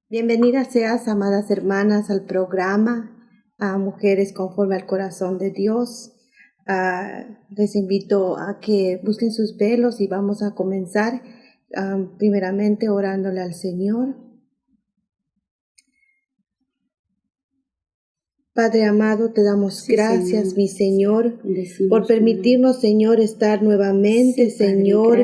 Bienvenidas seas, amadas hermanas, al programa a Mujeres conforme al corazón de Dios. Les invito a que busquen sus velos y vamos a comenzar primeramente orándole al Señor. Padre amado, te damos gracias, Señor. mi Señor, Decimos por permitirnos, Señor, estar nuevamente, Señor,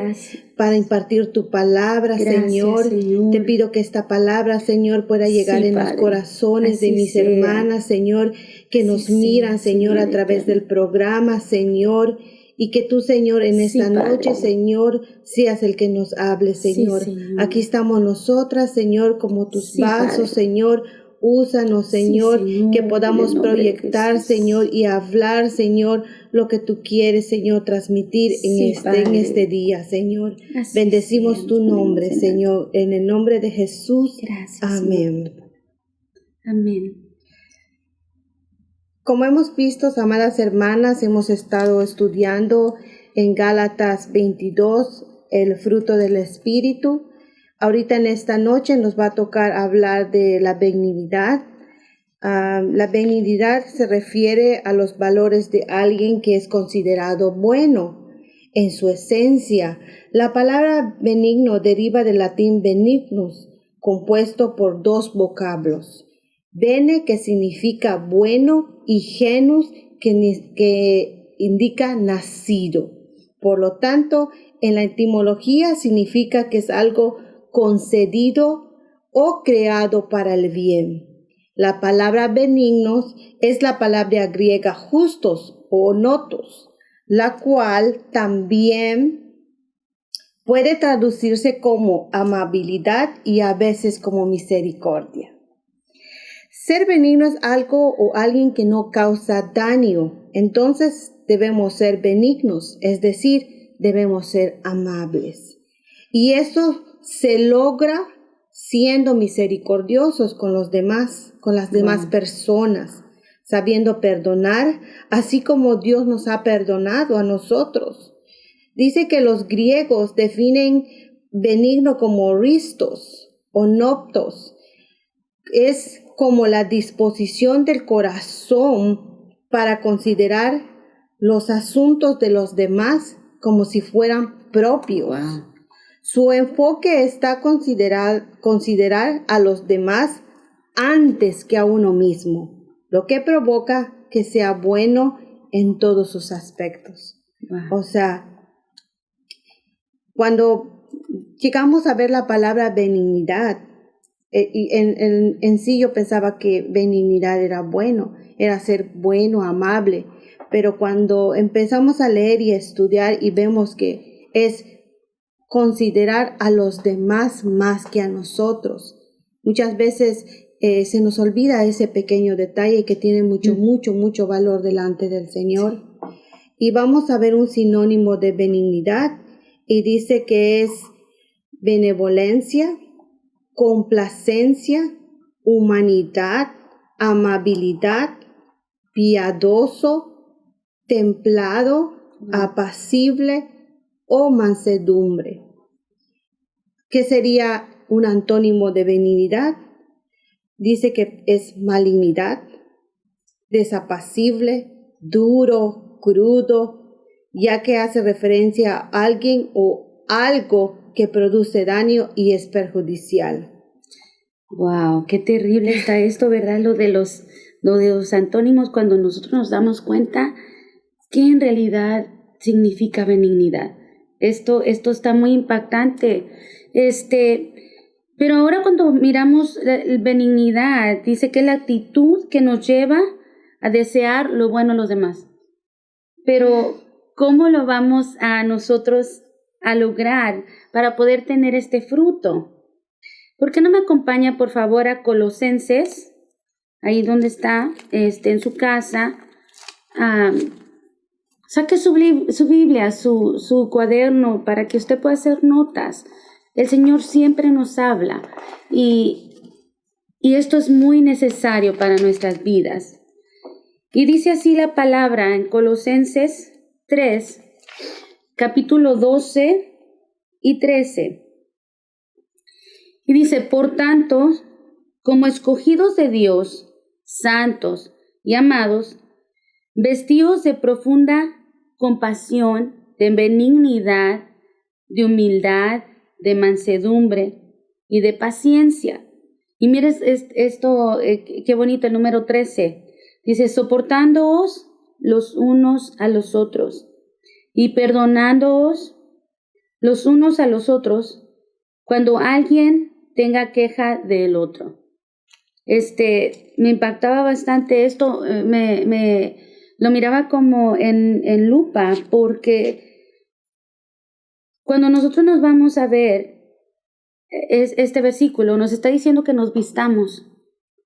para impartir tu palabra, Gracias, Señor. Te pido que esta palabra, Señor, pueda llegar en los corazones de mis hermanas, Señor, que nos miran, Señor, a través del programa, Señor. Y que tú, Señor, en esta noche, Señor, seas el que nos hable, Señor. Aquí estamos nosotras, Señor, como tus vasos, Señor. Úsanos, Señor, que podamos proyectar, Señor, y hablar, Señor, lo que tú quieres, Señor, transmitir en este día, Señor. Bendecimos tu nombre, Señor, en el nombre de Jesús. Gracias, amén. Señor. Amén. Como hemos visto, amadas hermanas, hemos estado estudiando en Gálatas 22 el fruto del Espíritu. Ahorita en esta noche nos va a tocar hablar de la benignidad. La benignidad se refiere a los valores de alguien que es considerado bueno en su esencia. La palabra benigno deriva del latín benignus, compuesto por dos vocablos. Bene, que significa bueno, y genus, que indica nacido. Por lo tanto, en la etimología significa que es algo concedido o creado para el bien. La palabra benignos es la palabra griega justos o notos, la cual también puede traducirse como amabilidad y a veces como misericordia. Ser benigno es algo o alguien que no causa daño, entonces debemos ser benignos, es decir, debemos ser amables. Y eso se logra siendo misericordiosos con los demás, con las demás personas, sabiendo perdonar, así como Dios nos ha perdonado a nosotros. Dice que los griegos definen benigno como ristos o noptos. Es como la disposición del corazón para considerar los asuntos de los demás como si fueran propios. Wow. Su enfoque está considerar a los demás antes que a uno mismo, lo que provoca que sea bueno en todos sus aspectos. Wow. O sea, cuando llegamos a ver la palabra benignidad, en sí yo pensaba que benignidad era bueno, era ser bueno, amable, pero cuando empezamos a leer y a estudiar y vemos que es considerar a los demás más que a nosotros. Muchas veces se nos olvida ese pequeño detalle que tiene mucho valor delante del Señor. Y vamos a ver un sinónimo de benignidad y dice que es benevolencia, complacencia, humanidad, amabilidad, piadoso, templado, apacible o mansedumbre. ¿Qué sería un antónimo de benignidad? Dice que es malignidad, desapacible, duro, crudo, ya que hace referencia a alguien o algo que produce daño y es perjudicial. Wow, qué terrible está esto, ¿verdad? Lo de los antónimos, cuando nosotros nos damos cuenta que en realidad significa benignidad. Esto está muy impactante. Pero ahora cuando miramos benignidad, dice que es la actitud que nos lleva a desear lo bueno a los demás. Pero, ¿cómo lo vamos a nosotros a lograr para poder tener este fruto? ¿Por qué no me acompaña, por favor, a Colosenses, ahí donde está, en su casa? Saque su Biblia, su cuaderno, para que usted pueda hacer notas. El Señor siempre nos habla y esto es muy necesario para nuestras vidas. Y dice así la palabra en Colosenses 3, capítulo 12 y 13. Y dice, por tanto, como escogidos de Dios, santos y amados, vestidos de profunda compasión, de benignidad, de humildad, de mansedumbre y de paciencia. Y mires esto, qué bonito, el número 13. Dice, soportándoos los unos a los otros y perdonándoos los unos a los otros cuando alguien tenga queja del otro. Me impactaba bastante esto, lo miraba como en lupa, porque cuando nosotros nos vamos a ver este versículo, nos está diciendo que nos vistamos.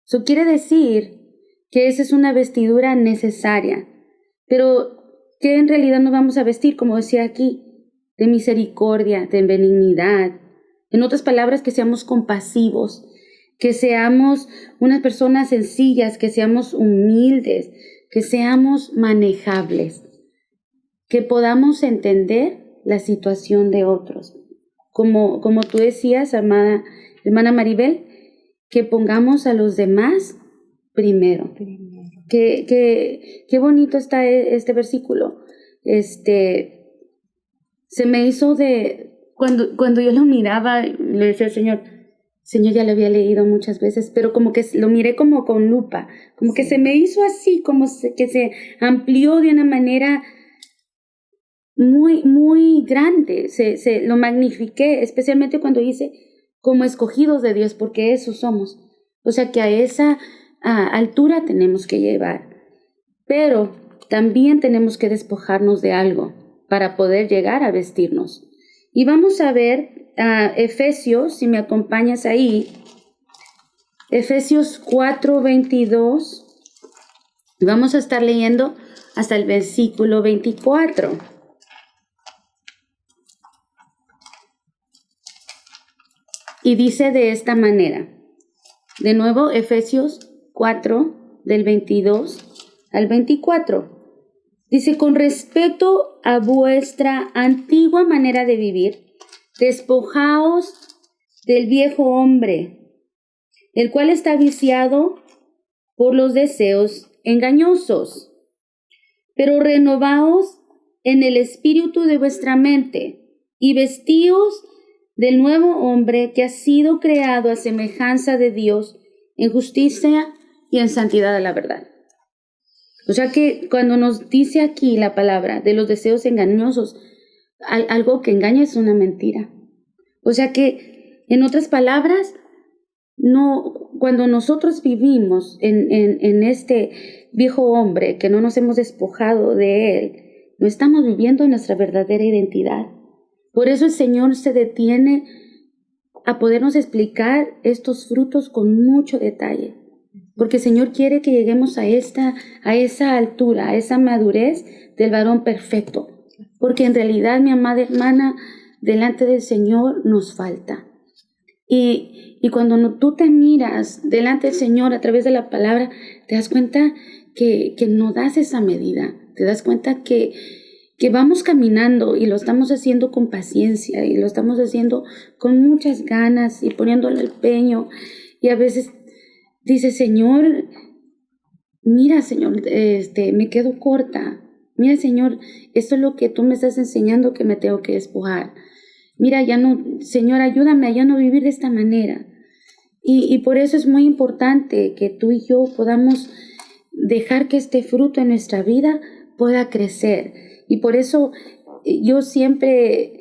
Eso quiere decir que esa es una vestidura necesaria, pero ¿qué en realidad nos vamos a vestir? Como decía aquí, de misericordia, de benignidad. En otras palabras, que seamos compasivos, que seamos unas personas sencillas, que seamos humildes, que seamos manejables, que podamos entender la situación de otros. Como tú decías, amada hermana Maribel, que pongamos a los demás primero. Qué bonito está este versículo. Se me hizo cuando yo lo miraba, le decía al Señor, ya lo había leído muchas veces, pero como que lo miré como con lupa, como que se me hizo así, que se amplió de una manera muy, muy grande, lo magnifiqué, especialmente cuando dice como escogidos de Dios, porque eso somos. O sea que a esa altura tenemos que llevar, pero también tenemos que despojarnos de algo para poder llegar a vestirnos. Y vamos a ver Efesios, si me acompañas ahí, Efesios 4:22, vamos a estar leyendo hasta el versículo 24. Y dice de esta manera, de nuevo Efesios 4, del 22 al 24. Dice, con respecto a vuestra antigua manera de vivir, despojaos del viejo hombre, el cual está viciado por los deseos engañosos, pero renovaos en el espíritu de vuestra mente y vestíos del nuevo hombre que ha sido creado a semejanza de Dios en justicia y en santidad de la verdad. O sea que cuando nos dice aquí la palabra de los deseos engañosos, algo que engaña es una mentira. O sea que, en otras palabras, cuando nosotros vivimos en este viejo hombre que no nos hemos despojado de él, no estamos viviendo nuestra verdadera identidad. Por eso el Señor se detiene a podernos explicar estos frutos con mucho detalle. Porque el Señor quiere que lleguemos a esa altura, a esa madurez del varón perfecto. Porque en realidad, mi amada hermana, delante del Señor nos falta. Y cuando tú te miras delante del Señor a través de la palabra, te das cuenta que no das esa medida. Te das cuenta que vamos caminando y lo estamos haciendo con paciencia y lo estamos haciendo con muchas ganas y poniéndole el empeño. Y a veces dice, Señor, mira, Señor, me quedo corta. Mira, Señor, esto es lo que tú me estás enseñando que me tengo que despojar. Mira, Señor, ayúdame a ya no vivir de esta manera. Y por eso es muy importante que tú y yo podamos dejar que este fruto en nuestra vida pueda crecer. Y por eso yo siempre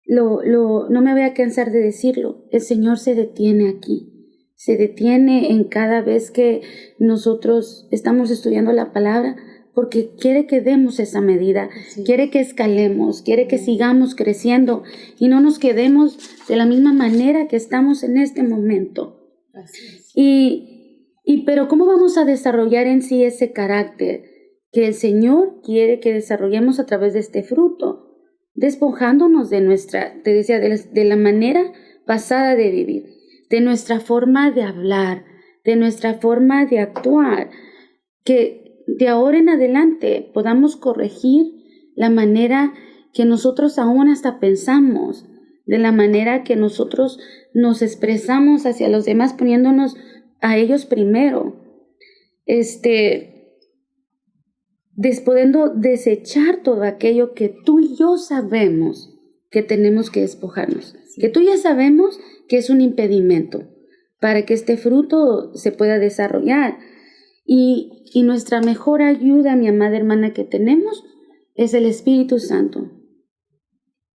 no me voy a cansar de decirlo. El Señor se detiene aquí. Se detiene en cada vez que nosotros estamos estudiando la palabra, porque quiere que demos esa medida, sí. Quiere que escalemos, quiere que sigamos creciendo y no nos quedemos de la misma manera que estamos en este momento. Pero ¿cómo vamos a desarrollar en sí ese carácter que el Señor quiere que desarrollemos a través de este fruto? Despojándonos de la manera pasada de vivir, de nuestra forma de hablar, de nuestra forma de actuar, que de ahora en adelante podamos corregir la manera que nosotros aún hasta pensamos, de la manera que nosotros nos expresamos hacia los demás, poniéndonos a ellos primero, pudiendo desechar todo aquello que tú y yo sabemos que tenemos que despojarnos, que tú ya sabemos que es un impedimento para que este fruto se pueda desarrollar. Y nuestra mejor ayuda, mi amada hermana, que tenemos es el Espíritu Santo,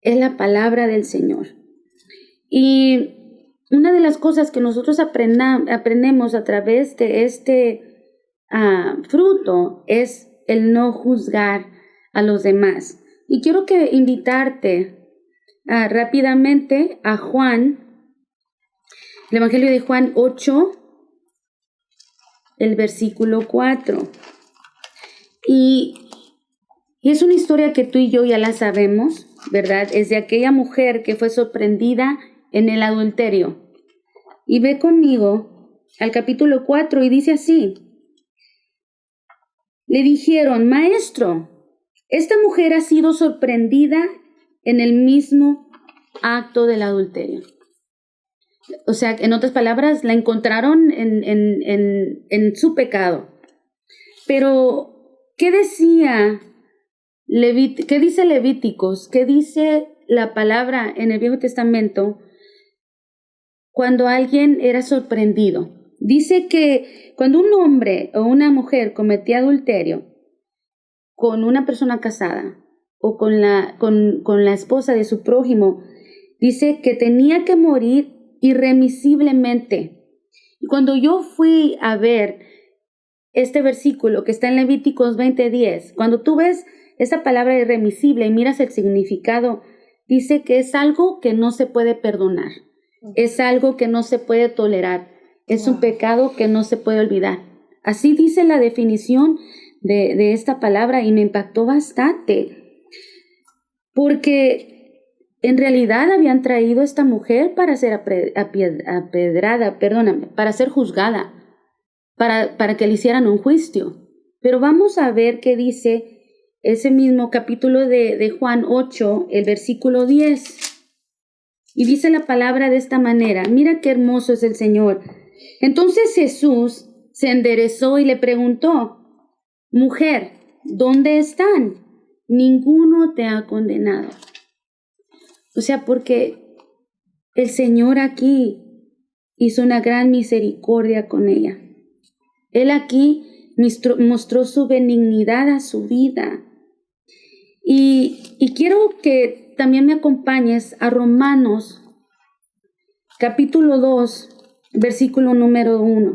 es la palabra del Señor. Y una de las cosas que nosotros aprendemos a través de este fruto es el no juzgar a los demás. Y quiero invitarte rápidamente a Juan, el Evangelio de Juan 8, el versículo 4. Y es una historia que tú y yo ya la sabemos, ¿verdad? Es de aquella mujer que fue sorprendida en el adulterio. Y ve conmigo al capítulo 4 y dice así. Le dijeron: Maestro, esta mujer ha sido sorprendida en el mismo acto del adulterio. O sea, en otras palabras, la encontraron en su pecado. Pero, ¿qué dice Levíticos? ¿Qué dice la palabra en el Viejo Testamento cuando alguien era sorprendido? Dice que cuando un hombre o una mujer cometía adulterio con una persona casada o con la esposa de su prójimo, dice que tenía que morir irremisiblemente. Y cuando yo fui a ver este versículo que está en Levíticos 20:10, cuando tú ves esa palabra irremisible y miras el significado, dice que es algo que no se puede perdonar, es algo que no se puede tolerar, es un pecado que no se puede olvidar. Así dice la definición de esta palabra y me impactó bastante, porque en realidad habían traído a esta mujer para ser para ser juzgada, para que le hicieran un juicio. Pero vamos a ver qué dice ese mismo capítulo de Juan 8, el versículo 10. Y dice la palabra de esta manera: mira qué hermoso es el Señor. Entonces Jesús se enderezó y le preguntó: Mujer, ¿dónde están? Ninguno te ha condenado. O sea, porque el Señor aquí hizo una gran misericordia con ella. Él aquí mostró su benignidad a su vida. Y quiero que también me acompañes a Romanos, capítulo 2, versículo número 1.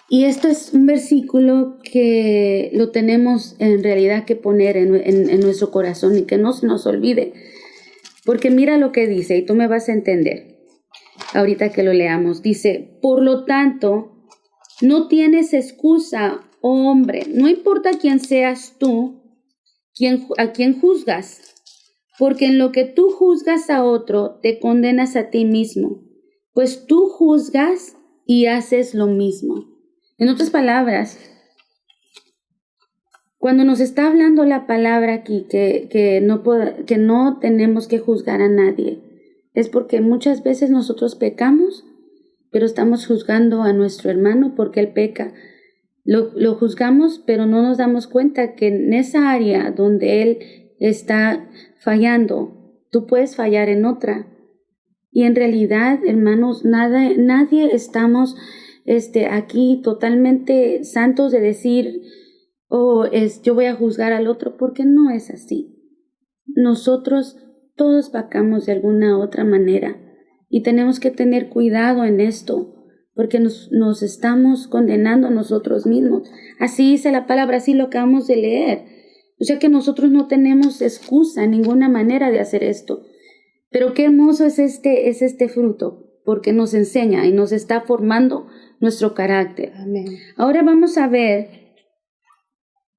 Y esto es un versículo que lo tenemos en realidad que poner en nuestro corazón y que no se nos olvide. Porque mira lo que dice y tú me vas a entender ahorita que lo leamos. Dice: por lo tanto, no tienes excusa, oh hombre, no importa quién seas tú, a quién juzgas, porque en lo que tú juzgas a otro, te condenas a ti mismo, pues tú juzgas y haces lo mismo. En otras palabras, cuando nos está hablando la palabra aquí, que no tenemos que juzgar a nadie, es porque muchas veces nosotros pecamos, pero estamos juzgando a nuestro hermano porque él peca. Lo juzgamos, pero no nos damos cuenta que en esa área donde él está fallando, tú puedes fallar en otra. Y en realidad, hermanos, nadie estamos aquí totalmente santos de decir: yo voy a juzgar al otro, porque no es así. Nosotros todos pecamos de alguna otra manera y tenemos que tener cuidado en esto, porque nos estamos condenando a nosotros mismos. Así dice la palabra, así lo acabamos de leer. O sea que nosotros no tenemos excusa en ninguna manera de hacer esto. Pero qué hermoso es este fruto, porque nos enseña y nos está formando nuestro carácter. Amén. Ahora vamos a ver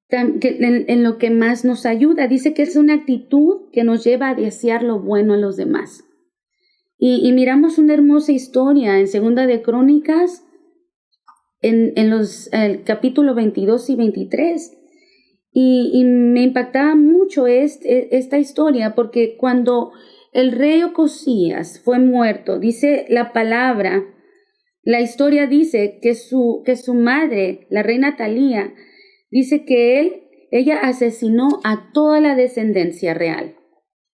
en lo que más nos ayuda. Dice que es una actitud que nos lleva a desear lo bueno a los demás. Y miramos una hermosa historia en Segunda de Crónicas, en el capítulo 22 y 23. Y me impactaba mucho esta historia, porque cuando el rey Ocosías fue muerto, dice la palabra La historia dice que su madre, la reina Talía, dice que ella asesinó a toda la descendencia real.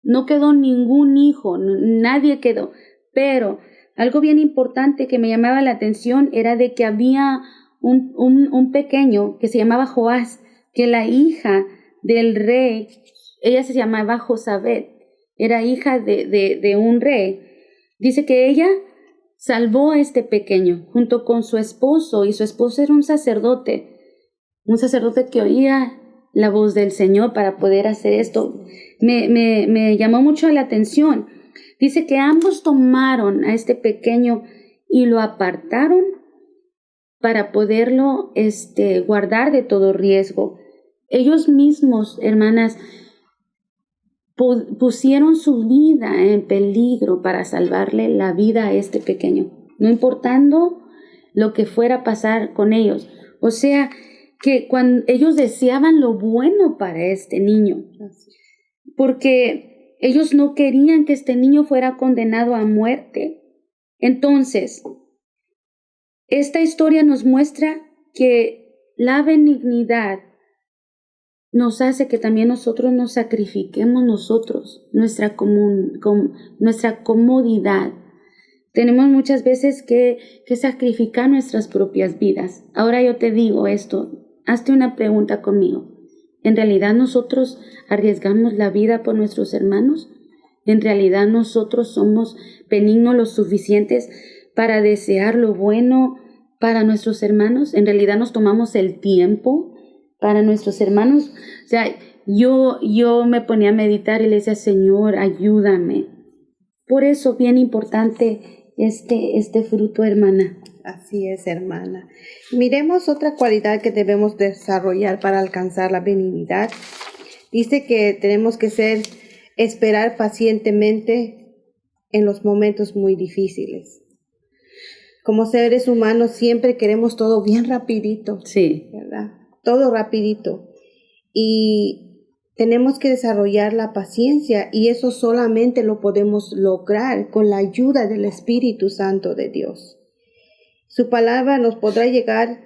No quedó ningún hijo, nadie quedó. Pero algo bien importante que me llamaba la atención era de que había un pequeño que se llamaba Joás, que la hija del rey, ella se llamaba Josabet, era hija de un rey. Dice que ella salvó a este pequeño junto con su esposo, y su esposo era un sacerdote que oía la voz del Señor para poder hacer esto. Me llamó mucho la atención. Dice que ambos tomaron a este pequeño y lo apartaron para poderlo guardar de todo riesgo. Ellos mismos, hermanas, pusieron su vida en peligro para salvarle la vida a este pequeño, no importando lo que fuera a pasar con ellos. O sea, que cuando ellos deseaban lo bueno para este niño, porque ellos no querían que este niño fuera condenado a muerte. Entonces, esta historia nos muestra que la benignidad nos hace que también nosotros nos sacrifiquemos nuestra comodidad. Tenemos muchas veces que sacrificar nuestras propias vidas. Ahora yo te digo esto, hazte una pregunta conmigo. ¿En realidad nosotros arriesgamos la vida por nuestros hermanos? ¿En realidad nosotros somos benignos lo suficientes para desear lo bueno para nuestros hermanos? ¿En realidad nos tomamos el tiempo para nuestros hermanos? O sea, yo me ponía a meditar y le decía, Señor, ayúdame. Por eso, bien importante este fruto, hermana. Así es, hermana. Miremos otra cualidad que debemos desarrollar para alcanzar la benignidad. Dice que tenemos que esperar pacientemente en los momentos muy difíciles. Como seres humanos siempre queremos todo bien rapidito. Sí. ¿Verdad? Todo rapidito. Y tenemos que desarrollar la paciencia, y eso solamente lo podemos lograr con la ayuda del Espíritu Santo de Dios. Su palabra nos podrá llegar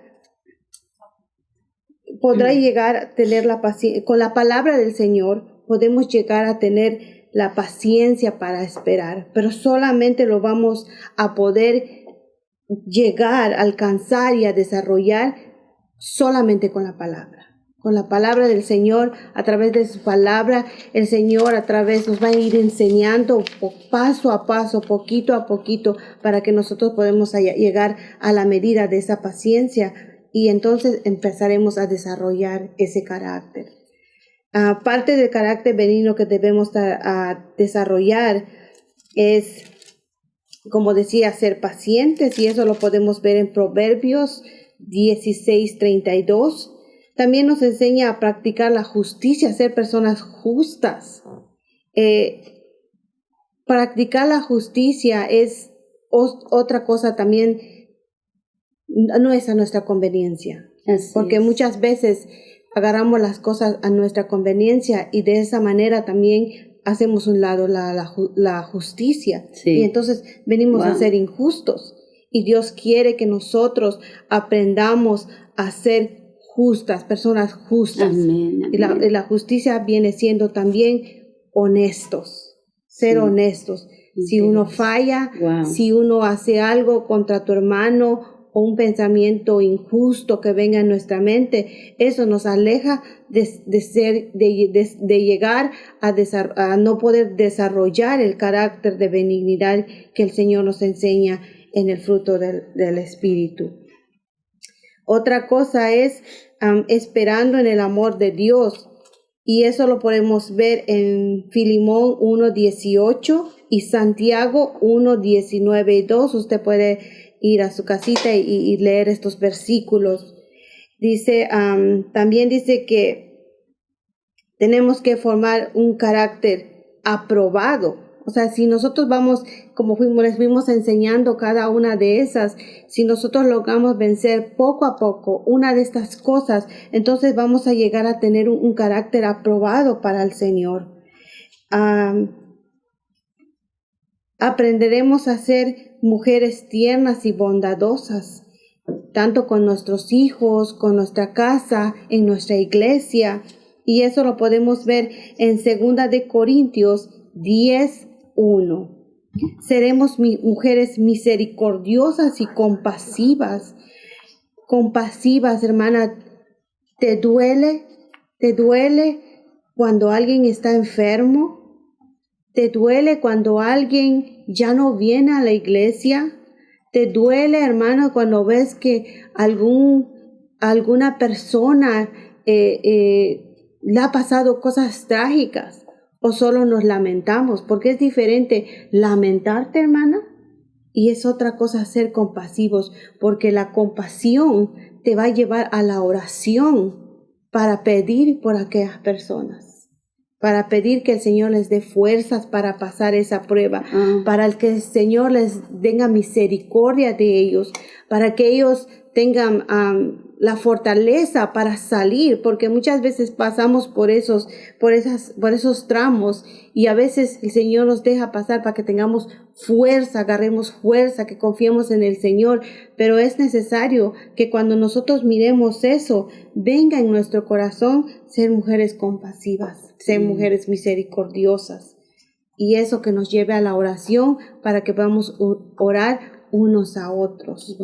a tener la paciencia. Con la palabra del Señor podemos llegar a tener la paciencia para esperar, pero solamente lo vamos a poder llegar, a alcanzar y a desarrollar solamente con la palabra. Con la palabra del Señor, a través de su palabra, el Señor nos va a ir enseñando paso a paso, poquito a poquito, para que nosotros podamos llegar a la medida de esa paciencia, y entonces empezaremos a desarrollar ese carácter. Parte del carácter benigno que debemos desarrollar es, como decía, ser pacientes, y eso lo podemos ver en Proverbios 16:32. También nos enseña a practicar la justicia, a ser personas justas. Practicar la justicia es otra cosa también, no es a nuestra conveniencia. Porque muchas veces agarramos las cosas a nuestra conveniencia, y de esa manera también hacemos un lado la justicia. Sí. Y entonces venimos a ser injustos. Y Dios quiere que nosotros aprendamos a ser justas, personas justas. Amén, amén. Y la justicia viene siendo también honestos, ser honestos. Si uno falla, si uno hace algo contra tu hermano, o un pensamiento injusto que venga en nuestra mente, eso nos aleja de llegar a no poder desarrollar el carácter de benignidad que el Señor nos enseña en el fruto del Espíritu. Otra cosa es esperando en el amor de Dios, y eso lo podemos ver en Filemón 1:18 y Santiago 1:19-2. Usted puede ir a su casita y leer estos versículos. Dice, también dice que tenemos que formar un carácter aprobado. O sea, si nosotros vamos, como les fuimos enseñando cada una de esas, si nosotros logramos vencer poco a poco una de estas cosas, entonces vamos a llegar a tener un carácter aprobado para el Señor. Aprenderemos a ser mujeres tiernas y bondadosas, tanto con nuestros hijos, con nuestra casa, en nuestra iglesia. Y eso lo podemos ver en 2 de Corintios 10:1. Seremos mujeres misericordiosas y compasivas. Compasivas, hermana. ¿Te duele? ¿Te duele cuando alguien está enfermo? ¿Te duele cuando alguien ya no viene a la iglesia? ¿Te duele, hermano, cuando ves que alguna persona le ha pasado cosas trágicas? ¿O solo nos lamentamos? Porque es diferente lamentarte, hermana, y es otra cosa ser compasivos, porque la compasión te va a llevar a la oración para pedir por aquellas personas, para pedir que el Señor les dé fuerzas para pasar esa prueba, para que el Señor les tenga misericordia de ellos, para que ellos tengan la fortaleza para salir, porque muchas veces pasamos por esos tramos, y a veces el Señor nos deja pasar para que tengamos fuerza, agarremos fuerza, que confiemos en el Señor. Pero es necesario que cuando nosotros miremos eso, venga en nuestro corazón ser mujeres compasivas, ser mujeres misericordiosas, y eso que nos lleve a la oración para que podamos orar unos a otros.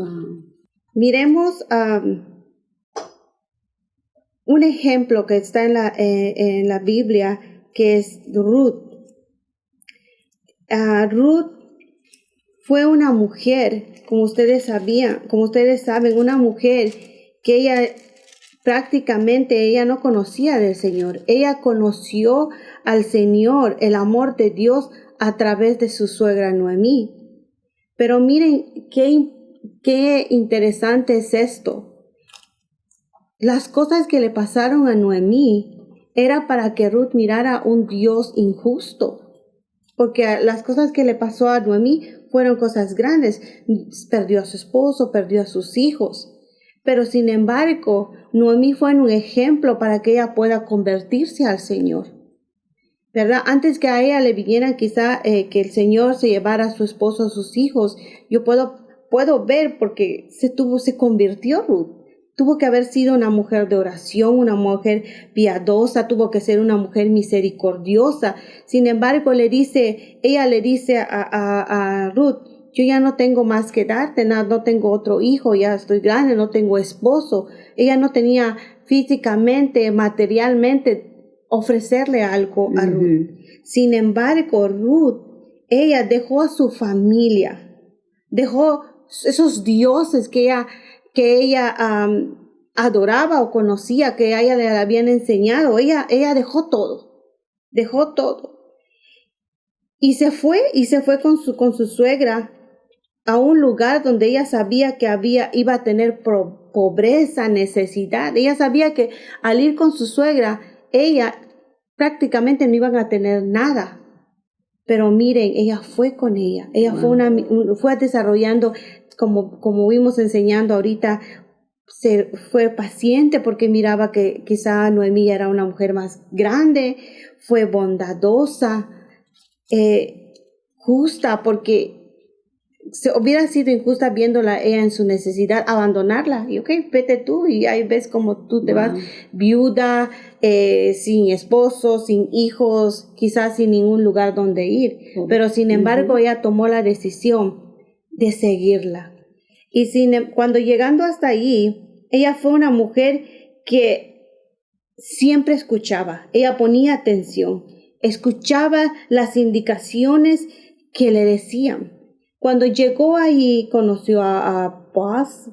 Miremos un ejemplo que está en la Biblia, que es Ruth. Ruth fue una mujer, como ustedes saben, una mujer que ella no conocía del Señor. Ella conoció al Señor, el amor de Dios, a través de su suegra Noemí. Pero miren qué interesante es esto. Las cosas que le pasaron a Noemí era para que Ruth mirara un Dios injusto, porque las cosas que le pasó a Noemí fueron cosas grandes. Perdió a su esposo, perdió a sus hijos, pero sin embargo Noemí fue un ejemplo para que ella pueda convertirse al Señor, ¿verdad? Antes que a ella le viniera quizá que el Señor se llevara a su esposo, a sus hijos, yo puedo ver porque se convirtió Ruth. Tuvo que haber sido una mujer de oración, una mujer piadosa, tuvo que ser una mujer misericordiosa. Sin embargo, ella le dice a Ruth: yo ya no tengo más que darte, no tengo otro hijo, ya estoy grande, no tengo esposo. Ella no tenía físicamente, materialmente, ofrecerle algo a Ruth. Sin embargo, Ruth, ella dejó a su familia, dejó esos dioses que ella adoraba o conocía, que a ella le habían enseñado. Ella dejó todo. Y se fue con su suegra a un lugar donde ella sabía que iba a tener pobreza, necesidad. Ella sabía que al ir con su suegra, ella prácticamente no iban a tener nada. Pero miren, ella fue con ella. Ella fue desarrollando, como vimos enseñando ahorita, fue paciente porque miraba que quizá Noemí era una mujer más grande, fue bondadosa, justa, porque hubiera sido injusta viéndola ella en su necesidad, abandonarla. Y vete tú, y ahí ves como tú te vas viuda, sin esposo, sin hijos, quizás sin ningún lugar donde ir. Pero sin embargo, ella tomó la decisión de seguirla. Y cuando llegando hasta ahí, ella fue una mujer que siempre escuchaba. Ella ponía atención, escuchaba las indicaciones que le decían. Cuando llegó ahí, conoció a Boaz.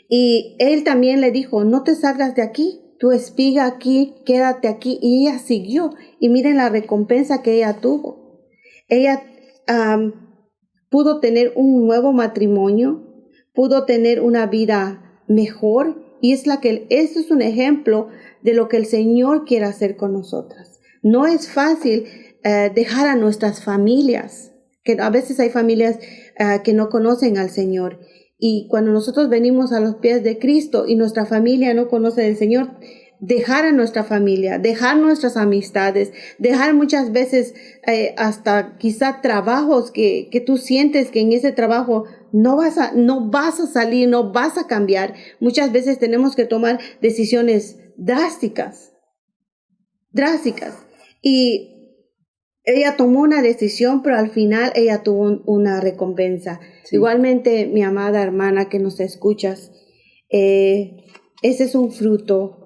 Y él también le dijo: no te salgas de aquí, tu espiga aquí, quédate aquí. Y ella siguió. Y miren la recompensa que ella tuvo. Ella pudo tener un nuevo matrimonio, pudo tener una vida mejor. Y eso es un ejemplo de lo que el Señor quiere hacer con nosotras. No es fácil dejar a nuestras familias, que a veces hay familias que no conocen al Señor. Y cuando nosotros venimos a los pies de Cristo y nuestra familia no conoce del Señor, dejar a nuestra familia, dejar nuestras amistades, dejar muchas veces hasta quizá trabajos que tú sientes que en ese trabajo no vas a salir, no vas a cambiar. Muchas veces tenemos que tomar decisiones drásticas. Y ella tomó una decisión, pero al final ella tuvo una recompensa. Sí. Igualmente, mi amada hermana que nos escuchas, ese es un fruto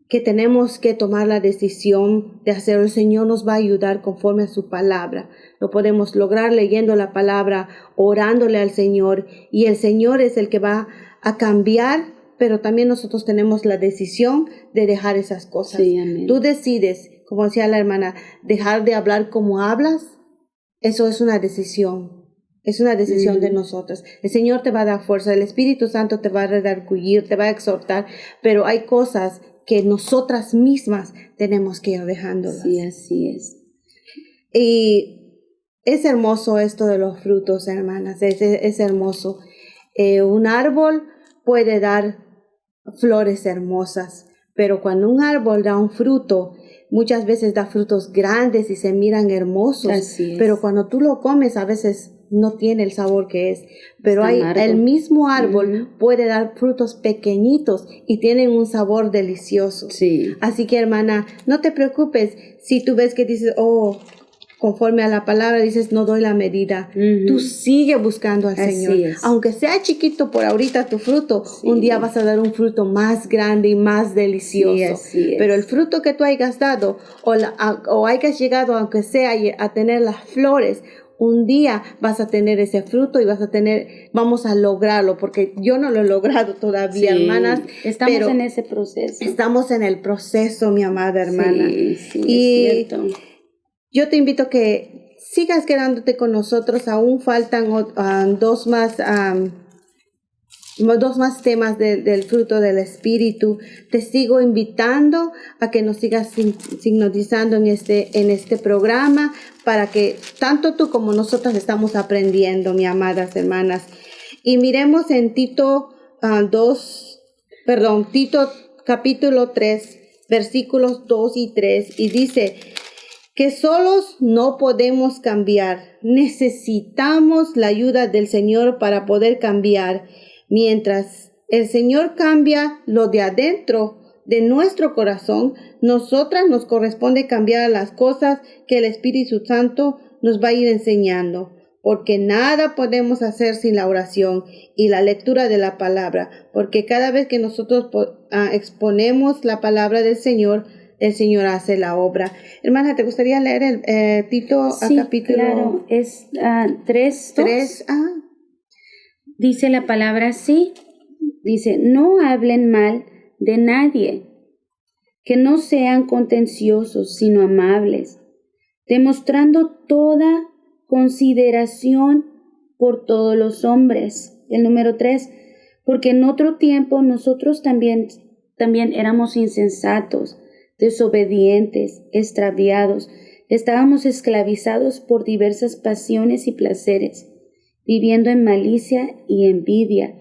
que tenemos que tomar la decisión de hacer. El Señor nos va a ayudar conforme a su palabra. Lo podemos lograr leyendo la palabra, orándole al Señor, y el Señor es el que va a cambiar, pero también nosotros tenemos la decisión de dejar esas cosas. Sí, amén. Tú decides, como decía la hermana, dejar de hablar como hablas. Eso es una decisión. Es una decisión de nosotros. El Señor te va a dar fuerza, el Espíritu Santo te va a redarguir, te va a exhortar, pero hay cosas que nosotras mismas tenemos que ir dejándolas. Sí, así es. Y es hermoso esto de los frutos, hermanas, es hermoso. Un árbol puede dar flores hermosas, pero cuando un árbol da un fruto, muchas veces da frutos grandes y se miran hermosos. Así es. Pero cuando tú lo comes, a veces no tiene el sabor que es. Pero el mismo árbol puede dar frutos pequeñitos y tienen un sabor delicioso. Sí. Así que, hermana, no te preocupes si tú ves que dices, conforme a la palabra dices, no doy la medida. Tú sigue buscando al Señor. Es. Aunque sea chiquito por ahorita tu fruto, un día vas a dar un fruto más grande y más delicioso. Sí, así es. Pero el fruto que tú hayas dado o hayas llegado, aunque sea a tener las flores, un día vas a tener ese fruto y vamos a lograrlo, porque yo no lo he logrado todavía, hermanas. Estamos en ese proceso. Estamos en el proceso, mi amada hermana. Sí, y es cierto. Yo te invito a que sigas quedándote con nosotros. Aún faltan dos más temas del fruto del Espíritu. Te sigo invitando a que nos sigas sintonizando en este programa, para que tanto tú como nosotras estamos aprendiendo, mis amadas hermanas. Y miremos en Tito capítulo 3, versículos 2 y 3, y dice que solos no podemos cambiar. Necesitamos la ayuda del Señor para poder cambiar. Mientras el Señor cambia lo de adentro de nuestro corazón, nosotras nos corresponde cambiar las cosas que el Espíritu Santo nos va a ir enseñando, porque nada podemos hacer sin la oración y la lectura de la palabra, porque cada vez que nosotros exponemos la palabra del Señor, el Señor hace la obra. Hermana, ¿te gustaría leer el Tito capítulo? Claro, es 3:2. Dice la palabra así, dice, no hablen mal de nadie, que no sean contenciosos, sino amables, demostrando toda consideración por todos los hombres. El número 3, porque en otro tiempo nosotros también éramos insensatos, desobedientes, extraviados, estábamos esclavizados por diversas pasiones y placeres, viviendo en malicia y envidia,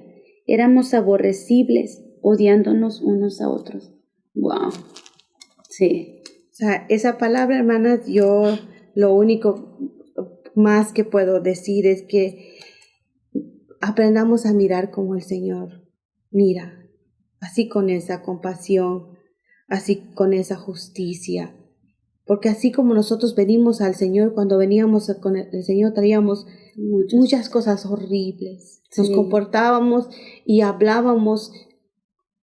éramos aborrecibles, odiándonos unos a otros. Wow. Sí. O sea, esa palabra, hermanas, yo lo único más que puedo decir es que aprendamos a mirar como el Señor mira, así con esa compasión, así con esa justicia. Porque así como nosotros venimos al Señor, cuando veníamos con el Señor traíamos muchas cosas horribles. Sí. Nos comportábamos y hablábamos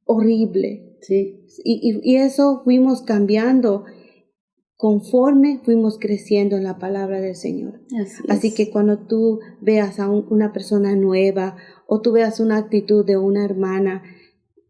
horrible. Sí. Y eso fuimos cambiando conforme fuimos creciendo en la palabra del Señor. Así que cuando tú veas a una persona nueva o tú veas una actitud de una hermana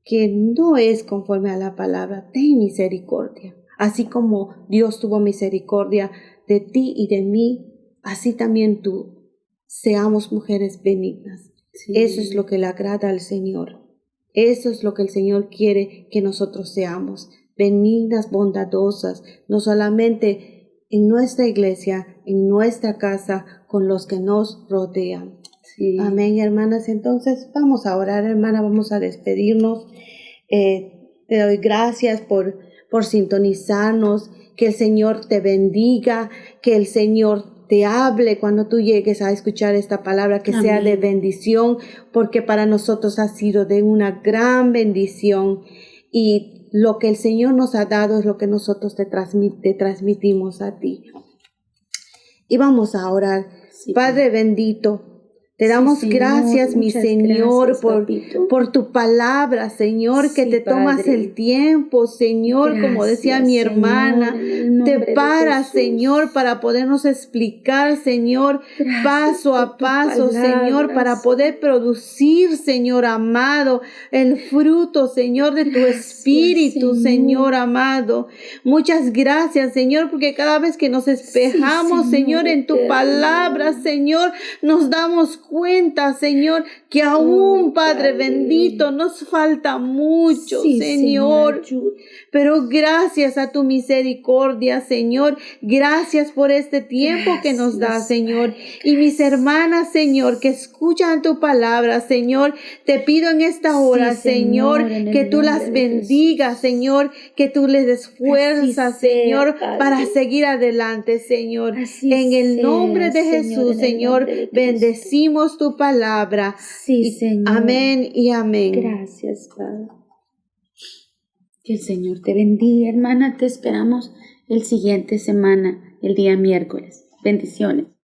que no es conforme a la palabra, ten misericordia. Así como Dios tuvo misericordia de ti y de mí, así también tú. Seamos mujeres benignas. Sí. Eso es lo que le agrada al Señor. Eso es lo que el Señor quiere que nosotros seamos. Benignas, bondadosas, no solamente en nuestra iglesia, en nuestra casa, con los que nos rodean. Sí. Amén, hermanas. Entonces vamos a orar, hermana, vamos a despedirnos. Te doy gracias por sintonizarnos, que el Señor te bendiga, que el Señor te hable cuando tú llegues a escuchar esta palabra, que sea de bendición, porque para nosotros ha sido de una gran bendición. Y lo que el Señor nos ha dado es lo que nosotros te transmitimos a ti. Y vamos a orar. Sí, Padre bendito, te damos Señor, gracias, mi muchas Señor, gracias, papito. por tu palabra, Señor, que Sí, te tomas Padre. el tiempo, Señor, como decía Gracias, mi Señor, hermana, en el nombre te de paras, Jesús. Señor, para podernos explicar, Señor, Gracias paso por a tu paso, Señor, palabra, para poder producir, Señor amado, el fruto, Señor, de tu Gracias, espíritu, Señor. Señor amado. Muchas gracias, Señor, porque cada vez que nos espejamos, Sí, Señor, en tu eterno. palabra, Señor, nos damos cuenta, Señor, que aún, Padre bendito, nos falta mucho, Sí, Señor. ayuda. Pero gracias a tu misericordia, Señor, gracias por este tiempo que nos da, Gracias, Señor. Padre, Y mis hermanas, Señor, que escuchan tu palabra, Señor, te pido en esta hora, Sí, Señor, Señor, en el que tú las nombre de bendigas, Jesús. Señor, que tú les des fuerza, Así sea, Señor, Padre. para seguir adelante, Señor. Así En el sea, nombre de Señor, Jesús, en el Señor, nombre de Cristo. bendecimos tu palabra. Sí, Y Señor. amén y amén. Gracias, Padre. Que el Señor te bendiga, hermana. Te esperamos el siguiente semana, el día miércoles. Bendiciones.